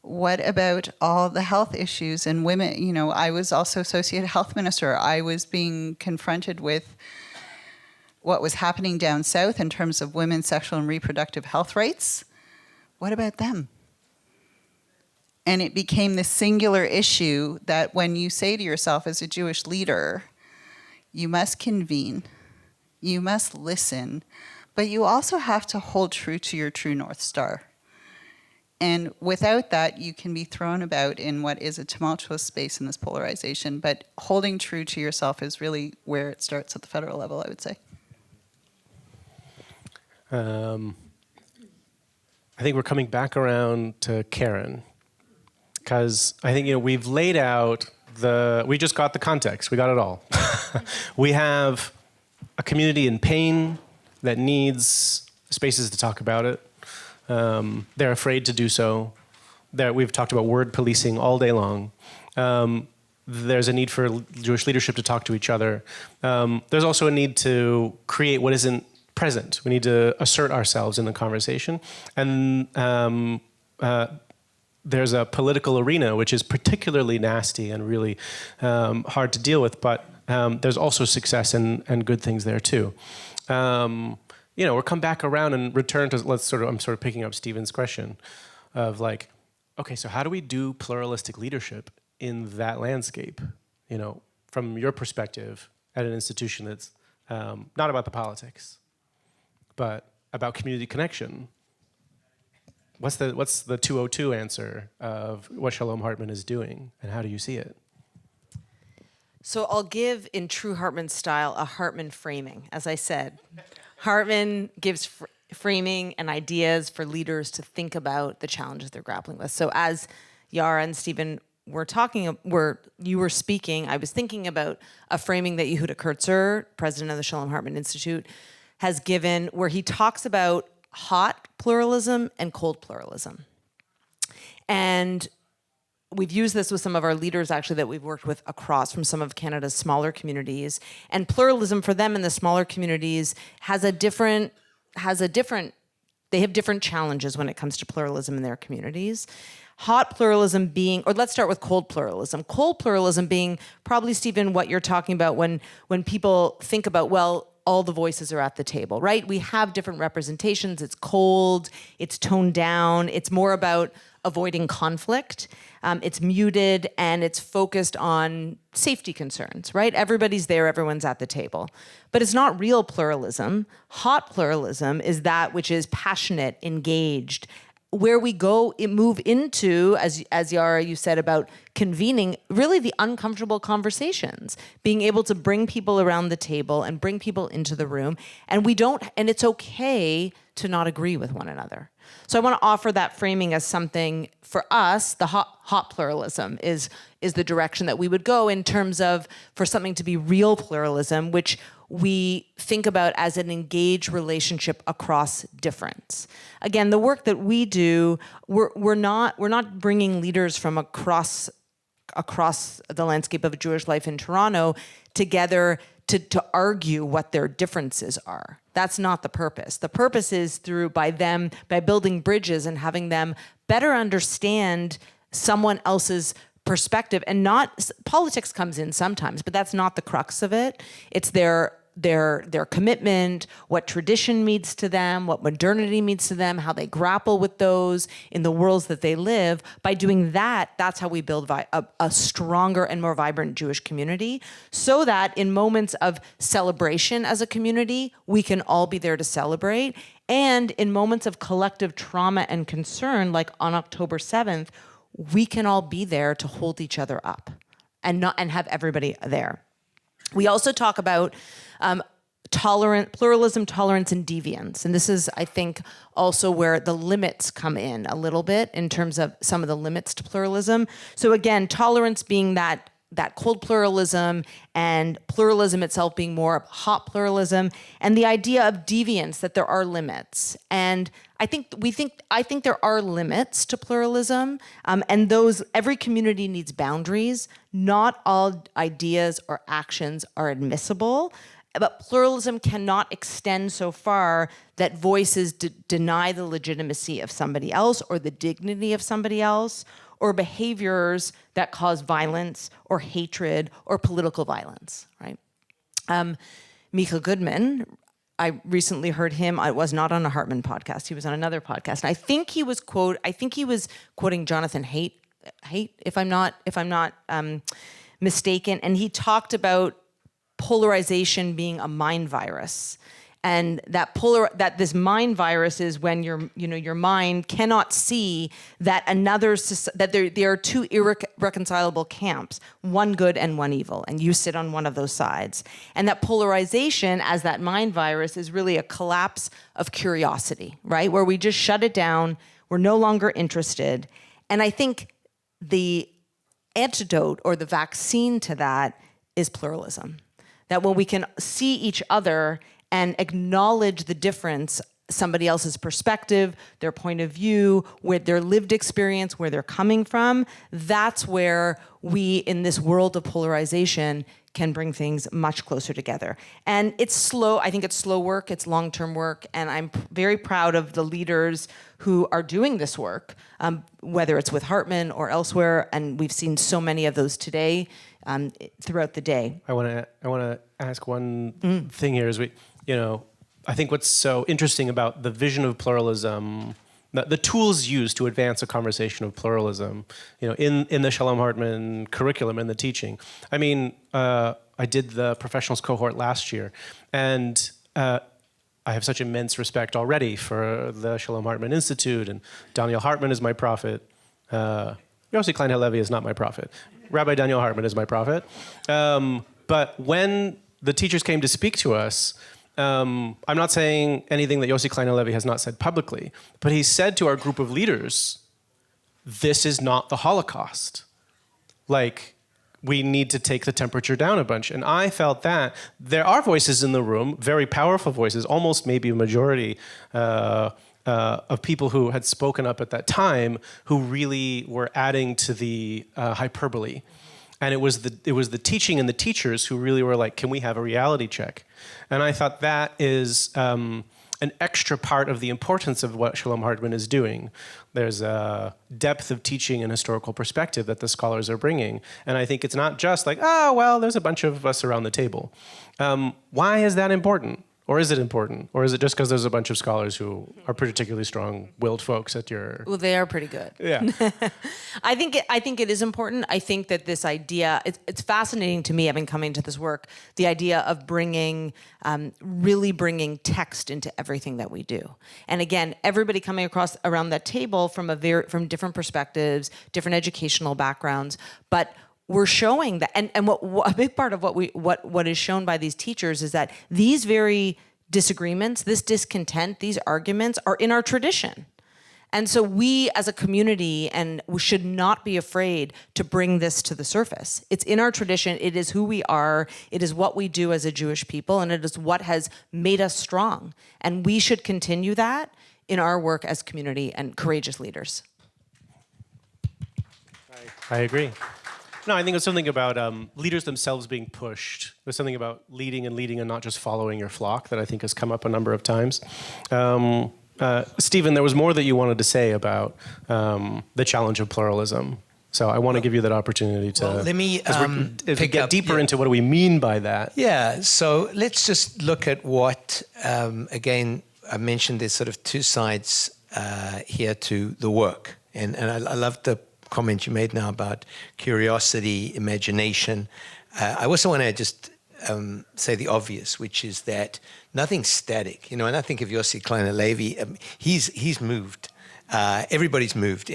What about all the health issues and women? I was also Associate Health Minister. I was being confronted with what was happening down south in terms of women's sexual and reproductive health rights. What about them? And it became this singular issue that when you say to yourself as a Jewish leader, you must convene, you must listen, but you also have to hold true to your true North Star. And without that, you can be thrown about in what is a tumultuous space in this polarization, but holding true to yourself is really where it starts at the federal level, I would say. I think we're coming back around to Karen, because I think we've laid out we just got the context, we got it all. We have a community in pain that needs spaces to talk about it. They're afraid to do so. We've talked about word policing all day long. There's a need for Jewish leadership to talk to each other. There's also a need to create what isn't present. We need to assert ourselves in the conversation. And there's a political arena which is particularly nasty and really hard to deal with, but there's also success and good things there too. We'll come back around and return to, I'm sort of picking up Stephen's question of okay, so how do we do pluralistic leadership in that landscape? From your perspective at an institution that's not about the politics, but about community connection. What's the 202 answer of what Shalom Hartman is doing, and how do you see it? So I'll give, in true Hartman style, a Hartman framing. As I said, Hartman gives framing and ideas for leaders to think about the challenges they're grappling with. So as Yara and Stephen you were speaking, I was thinking about a framing that Yehuda Kurtzer, president of the Shalom Hartman Institute, has given, where he talks about hot pluralism and cold pluralism. And we've used this with some of our leaders, actually, that we've worked with across from some of Canada's smaller communities. And pluralism for them in the smaller communities they have different challenges when it comes to pluralism in their communities. Hot pluralism being, or let's start with cold pluralism. Cold pluralism being probably, Stephen, what you're talking about when people think about, all the voices are at the table, right? We have different representations. It's cold, it's toned down, it's more about avoiding conflict. It's muted and it's focused on safety concerns, right? Everybody's there, everyone's at the table. But it's not real pluralism. Hot pluralism is that which is passionate, engaged, where we move into, as Yara, you said about convening really the uncomfortable conversations, being able to bring people around the table and bring people into the room. And it's okay to not agree with one another. So I want to offer that framing as something for us, the hot pluralism is the direction that we would go in terms of for something to be real pluralism, which we think about as an engaged relationship across difference. Again, the work that we do, we're not bringing leaders from across the landscape of Jewish life in Toronto together to argue what their differences are. That's not the purpose. The purpose is by building bridges and having them better understand someone else's perspective, and not politics comes in sometimes, but that's not the crux of it. It's their commitment, what tradition means to them, what modernity means to them, how they grapple with those in the worlds that they live. By doing that, that's how we build a stronger and more vibrant Jewish community, so that in moments of celebration as a community, we can all be there to celebrate. And in moments of collective trauma and concern, like on October 7th, we can all be there to hold each other up and have everybody there. We also talk about pluralism, tolerance, and deviance. And this is, I think, also where the limits come in a little bit in terms of some of the limits to pluralism. So again, tolerance being that cold pluralism, and pluralism itself being more of hot pluralism, and the idea of deviance, that there are limits. And I think there are limits to pluralism, and every community needs boundaries. Not all ideas or actions are admissible, but pluralism cannot extend so far that voices deny the legitimacy of somebody else or the dignity of somebody else, or behaviors that cause violence or hatred or political violence, right? Micha Goodman, I recently heard him. I was not on a Hartman podcast. He was on another podcast. And I think he was quoting Jonathan Haidt, if I'm not mistaken. And he talked about polarization being a mind virus. And that this mind virus is when your mind cannot see that there are two irreconcilable camps, one good and one evil, and you sit on one of those sides. And that polarization, as that mind virus, is really a collapse of curiosity, right? Where we just shut it down, we're no longer interested. And I think the antidote or the vaccine to that is pluralism. That when we can see each other and acknowledge the difference, somebody else's perspective, their point of view, with their lived experience, where they're coming from, that's where we, in this world of polarization, can bring things much closer together. And it's slow. I think it's slow work. It's long-term work. And I'm very proud of the leaders who are doing this work, whether it's with Hartman or elsewhere. And we've seen so many of those today throughout the day. I want to ask one thing here. I think what's so interesting about the vision of pluralism, the tools used to advance a conversation of pluralism, in the Shalom Hartman curriculum and the teaching. I mean, I did the professionals cohort last year, and I have such immense respect already for the Shalom Hartman Institute, and Daniel Hartman is my prophet. Yossi Klein Halevi is not my prophet. Rabbi Daniel Hartman is my prophet. But when the teachers came to speak to us, I'm not saying anything that Yossi Klein Halevi has not said publicly, but he said to our group of leaders, this is not the Holocaust. We need to take the temperature down a bunch. And I felt that there are voices in the room, very powerful voices, almost maybe a majority of people who had spoken up at that time, who really were adding to the hyperbole. And it was the teaching and the teachers who really were like, can we have a reality check? And I thought that is an extra part of the importance of what Shalom Hartman is doing. There's a depth of teaching and historical perspective that the scholars are bringing. And I think it's not just like, there's a bunch of us around the table. Why is that important? Or is it important? Or is it just because there's a bunch of scholars who are particularly strong-willed folks at your... Well, they are pretty good. Yeah. I think it is important. I think that this idea, it's fascinating to me, having come into this work, the idea of really bringing text into everything that we do. And again, everybody coming across around that table from different perspectives, different educational backgrounds, but we're showing that, and what a big part of what is shown by these teachers is that these very disagreements, this discontent, these arguments are in our tradition. And so we as a community we should not be afraid to bring this to the surface. It's in our tradition, it is who we are, it is what we do as a Jewish people, and it is what has made us strong. And we should continue that in our work as community and courageous leaders. I agree. No, I think it's something about leaders themselves being pushed. There's something about leading and not just following your flock that I think has come up a number of times. Stephen, there was more that you wanted to say about the challenge of pluralism. So I want to give you that opportunity to let me get deeper into what do we mean by that. Yeah, so let's just look at what, again, I mentioned there's sort of two sides here to the work. And I love the comment you made now about curiosity, imagination. I also want to just say the obvious, which is that nothing's static. And I think of Yossi Kleiner Levy, he's moved. Everybody's moved.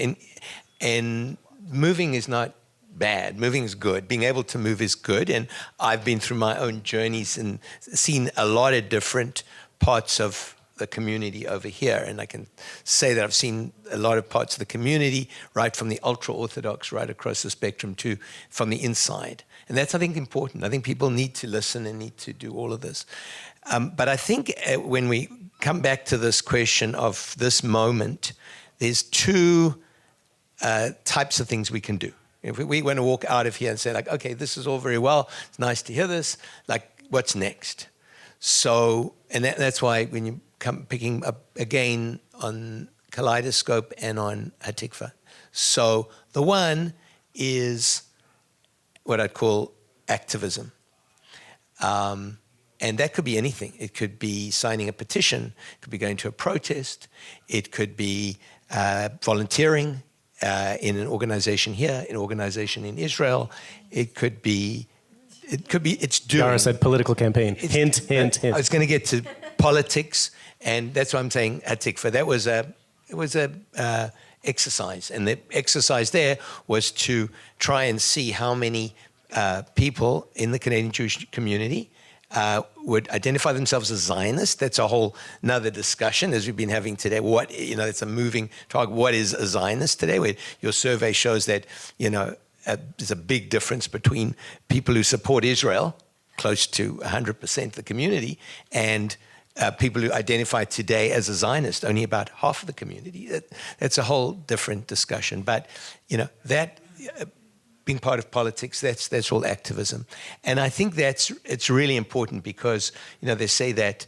And moving is not bad. Moving is good. Being able to move is good. And I've been through my own journeys and seen a lot of different parts of the community over here. And I can say that I've seen a lot of parts of the community, right from the ultra-Orthodox right across the spectrum to from the inside. And that's, I think, important. I think people need to listen and need to do all of this. But I think when we come back to this question of this moment, there's two types of things we can do. If we want to walk out of here and say, like, okay, this is all very well, it's nice to hear this, like, what's next? So, and that's why when you come picking up again on Kaleidoscope and on Hatikva. So the one is what I'd call activism. And that could be anything. It could be signing a petition. It could be going to a protest. It could be volunteering in an organization here, an organization in Israel. It could be, it's doing. Yara said political campaign. Hint. I was going to get to politics, and that's why I'm saying Hatikva. That was a exercise, and the exercise there was to try and see how many people in the Canadian Jewish community would identify themselves as Zionists. That's a whole another discussion, as we've been having today. It's a moving target. What is a Zionist today? Where your survey shows that, there's a big difference between people who support Israel, close to 100% of the community, and people who identify today as a Zionist, only about half of the community. That's a whole different discussion. But, that being part of politics, that's all activism. And I think it's really important because, they say that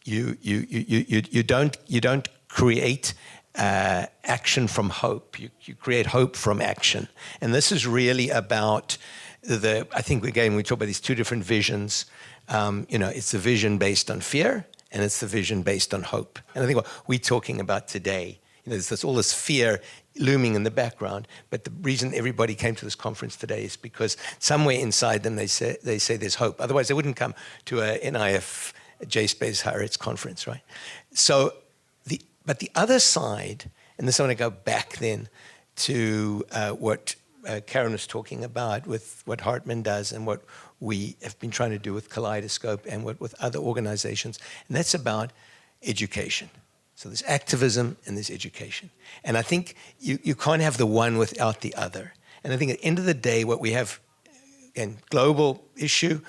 you don't create action from hope. You create hope from action. And this is really about I think, again, we talk about these two different visions. It's the vision based on fear, and it's the vision based on hope. And I think what we're talking about today, there's all this fear looming in the background. But the reason everybody came to this conference today is because somewhere inside them they say there's hope. Otherwise, they wouldn't come to a NIF J-Space Haaretz Conference, right? So, but the other side, and this I want to go back then to what Karen was talking about with what Hartman does and what we have been trying to do with Kaleidoscope and with other organizations, and that's about education. So there's activism and there's education. And I think you can't have the one without the other. And I think at the end of the day, what we have, again, global issue,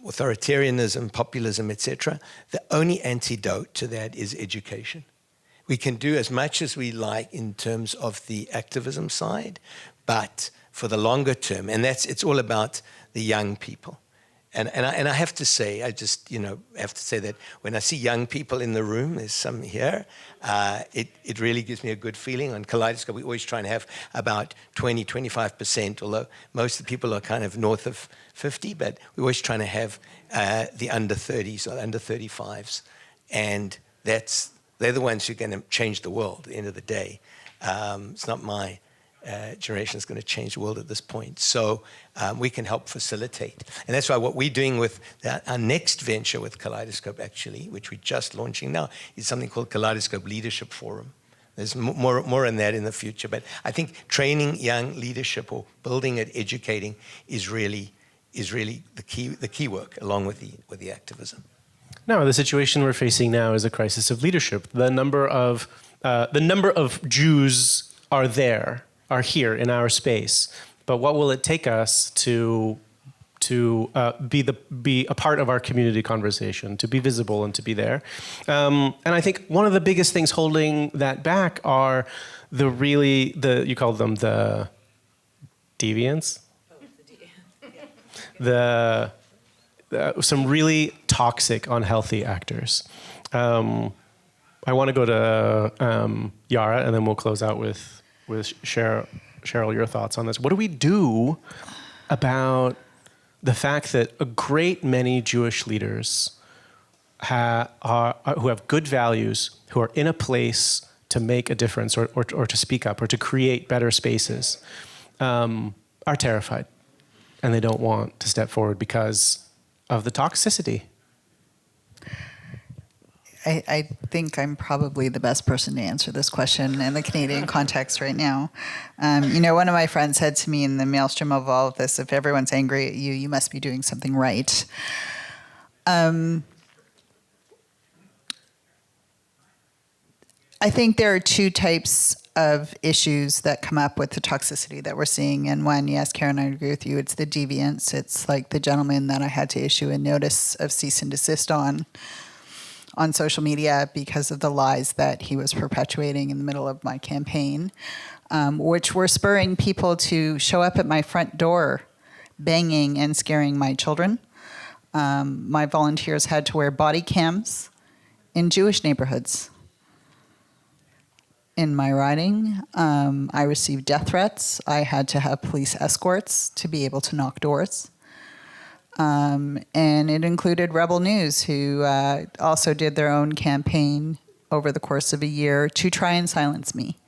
authoritarianism, populism, etc., the only antidote to that is education. We can do as much as we like in terms of the activism side, but for the longer term, and it's all about the young people. And I have to say, I just, have to say that when I see young people in the room, there's some here, it really gives me a good feeling. On Kaleidoscope, we always try and have about 20-25%, although most of the people are kind of north of 50, but we're always trying to have the under 30s or under 35s. And they're the ones who are going to change the world at the end of the day. It's not my generation is going to change the world at this point. So we can help facilitate. And that's why what we're doing with our next venture with Kaleidoscope, actually, which we're just launching now, is something called Kaleidoscope Leadership Forum. There's more on that in the future. But I think training young leadership or building it, educating, is really the key work, along with the activism. No, the situation we're facing now is a crisis of leadership. The number of Jews are here in our space, but what will it take us to be a part of our community conversation, to be visible and to be there? And I think one of the biggest things holding that back are you call them the deviants, some really toxic, unhealthy actors. I want to go to Yara, and then we'll close out with Cheryl, your thoughts on this. What do we do about the fact that a great many Jewish leaders who have good values, who are in a place to make a difference or to speak up or to create better spaces, are terrified, and they don't want to step forward because of the toxicity? I think I'm probably the best person to answer this question in the Canadian context right now. One of my friends said to me in the maelstrom of all of this, if everyone's angry at you, you must be doing something right. I think there are two types of issues that come up with the toxicity that we're seeing. And one, yes, Karen, I agree with you, it's the deviance. It's like the gentleman that I had to issue a notice of cease and desist on social media because of the lies that he was perpetuating in the middle of my campaign, which were spurring people to show up at my front door banging and scaring my children. My volunteers had to wear body cams in Jewish neighborhoods. In my riding, I received death threats. I had to have police escorts to be able to knock doors. And it included Rebel News, who also did their own campaign over the course of a year to try and silence me.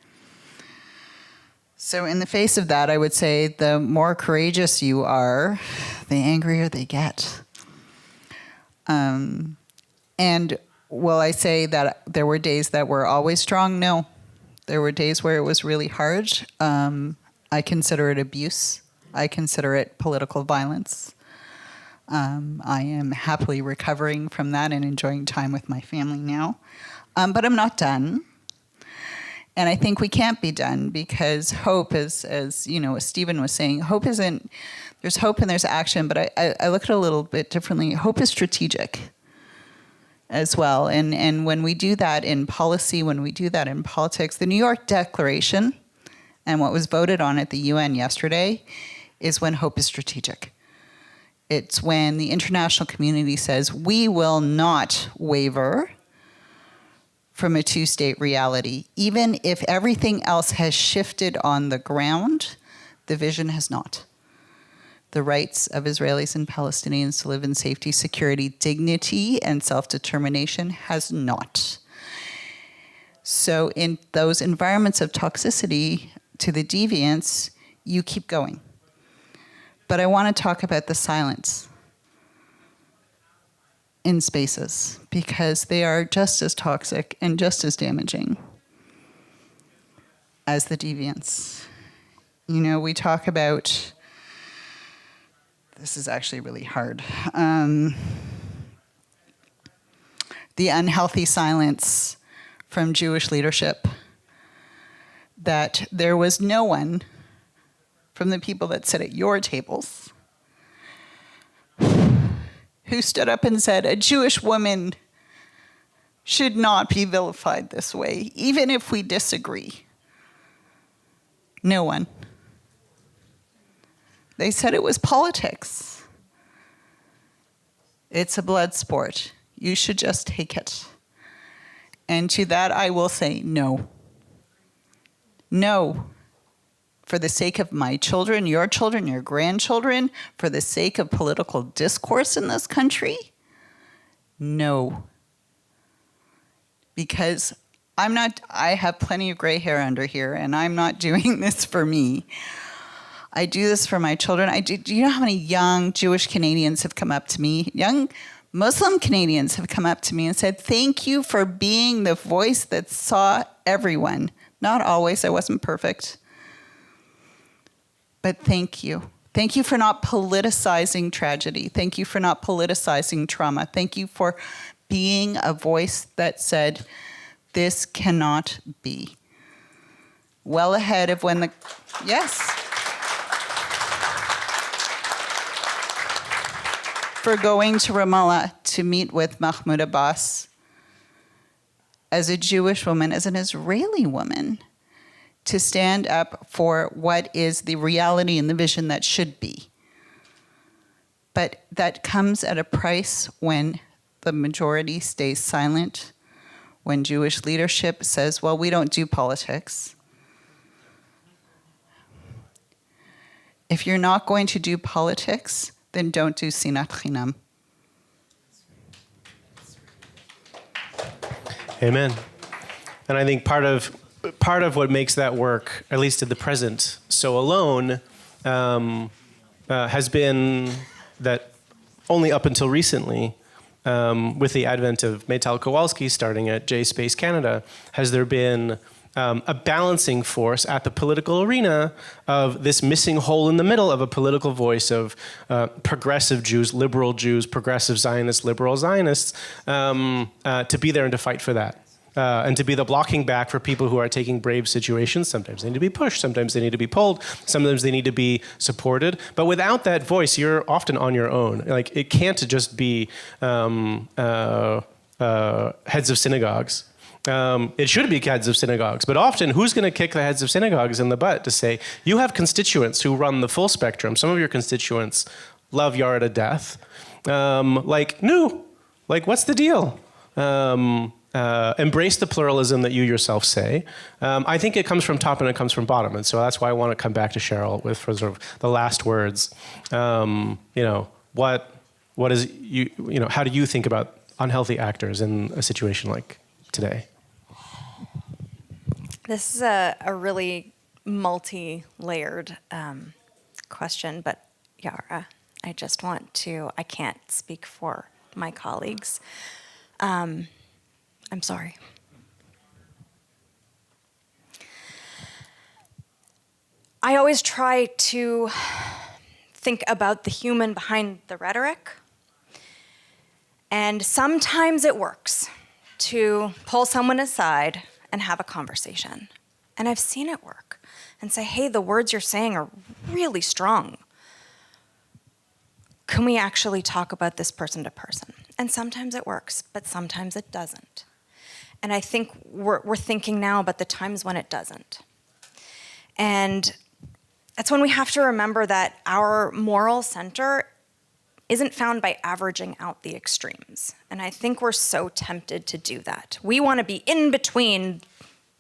So in the face of that, I would say the more courageous you are, the angrier they get. And will I say that there were days that were always strong? No. There were days where it was really hard. I consider it abuse. I consider it political violence. I am happily recovering from that and enjoying time with my family now. But I'm not done. And I think we can't be done because hope is, as Stephen was saying, hope isn't, there's hope and there's action, but I look at it a little bit differently. Hope is strategic as well. And when we do that in policy, when we do that in politics, the New York Declaration and what was voted on at the UN yesterday is when hope is strategic. It's when the international community says, we will not waver from a two-state reality. Even if everything else has shifted on the ground, the vision has not. The rights of Israelis and Palestinians to live in safety, security, dignity, and self-determination has not. So in those environments of toxicity to the deviants, you keep going. But I want to talk about the silence in spaces because they are just as toxic and just as damaging as the deviants. We talk about, this is actually really hard, the unhealthy silence from Jewish leadership, that there was no one from the people that sit at your tables who stood up and said, a Jewish woman should not be vilified this way, even if we disagree. No one. They said it was politics. It's a blood sport. You should just take it. And to that I will say no. No. For the sake of my children, your grandchildren, for the sake of political discourse in this country, no. Because I have plenty of gray hair under here, and I'm not doing this for me. I do this for my children. Do you know how many young Jewish Canadians have come up to me? Young Muslim Canadians have come up to me and said, thank you for being the voice that saw everyone. Not always, I wasn't perfect. But thank you. Thank you for not politicizing tragedy. Thank you for not politicizing trauma. Thank you for being a voice that said, this cannot be. Well ahead of when yes. For going to Ramallah to meet with Mahmoud Abbas as a Jewish woman, as an Israeli woman, to stand up for what is the reality and the vision that should be. But that comes at a price when the majority stays silent, when Jewish leadership says, well, we don't do politics. If you're not going to do politics, then don't do Sinat Chinam. Amen. And I think part of what makes that work, at least at the present, so alone, has been that only up until recently, with the advent of Maytal Kowalski starting at J Space Canada, has there been a balancing force at the political arena of this missing hole in the middle of a political voice of progressive Jews, liberal Jews, progressive Zionists, liberal Zionists, to be there and to fight for that. And to be the blocking back for people who are taking brave situations. Sometimes they need to be pushed, sometimes they need to be pulled, sometimes they need to be supported. But without that voice, you're often on your own. Like, it can't just be heads of synagogues. It should be heads of synagogues, but often who's going to kick the heads of synagogues in the butt to say, you have constituents who run the full spectrum. Some of your constituents love Yara to death. What's the deal? Embrace the pluralism that you yourself say. I think it comes from top and it comes from bottom. And so that's why I want to come back to Cheryl with for sort of the last words. What is, how do you think about unhealthy actors in a situation like today? This is a really multi-layered question, but Yara, I just want to, I can't speak for my colleagues. I'm sorry. I always try to think about the human behind the rhetoric, and sometimes it works to pull someone aside and have a conversation. And I've seen it work and say, hey, the words you're saying are really strong. Can we actually talk about this person to person? And sometimes it works, but sometimes it doesn't. And I think we're thinking now about the times when it doesn't. And that's when we have to remember that our moral center isn't found by averaging out the extremes. And I think we're so tempted to do that. We want to be in between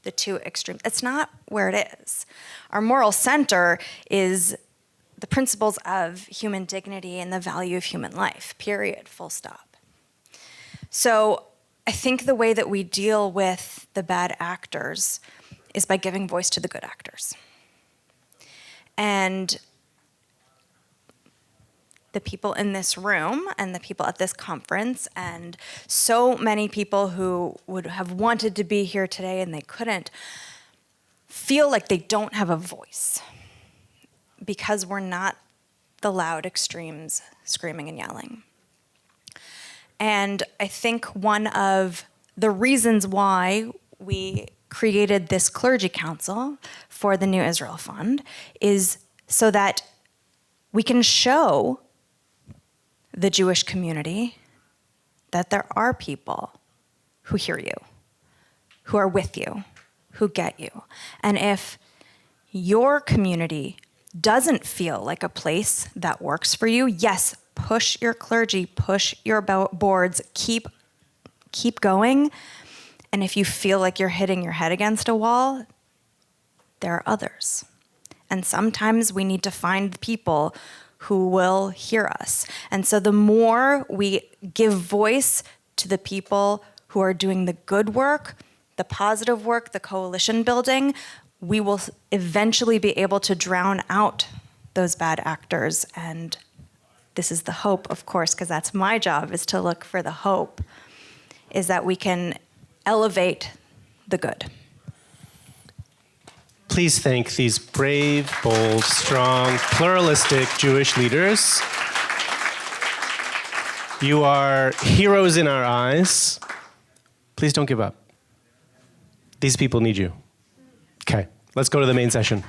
the two extremes. It's not where it is. Our moral center is the principles of human dignity and the value of human life, period, full stop. So I think the way that we deal with the bad actors is by giving voice to the good actors. And the people in this room and the people at this conference and so many people who would have wanted to be here today and they couldn't feel like they don't have a voice because we're not the loud extremes screaming and yelling. And I think one of the reasons why we created this clergy council for the New Israel Fund is so that we can show the Jewish community that there are people who hear you, who are with you, who get you. And if your community doesn't feel like a place that works for you, yes, push your clergy, push your boards, keep going. And if you feel like you're hitting your head against a wall, there are others. And sometimes we need to find people who will hear us. And so the more we give voice to the people who are doing the good work, the positive work, the coalition building, we will eventually be able to drown out those bad actors. And this is the hope, of course, because that's my job, is to look for the hope, is that we can elevate the good. Please thank these brave, bold, strong, pluralistic Jewish leaders. You are heroes in our eyes. Please don't give up. These people need you. Okay, let's go to the main session.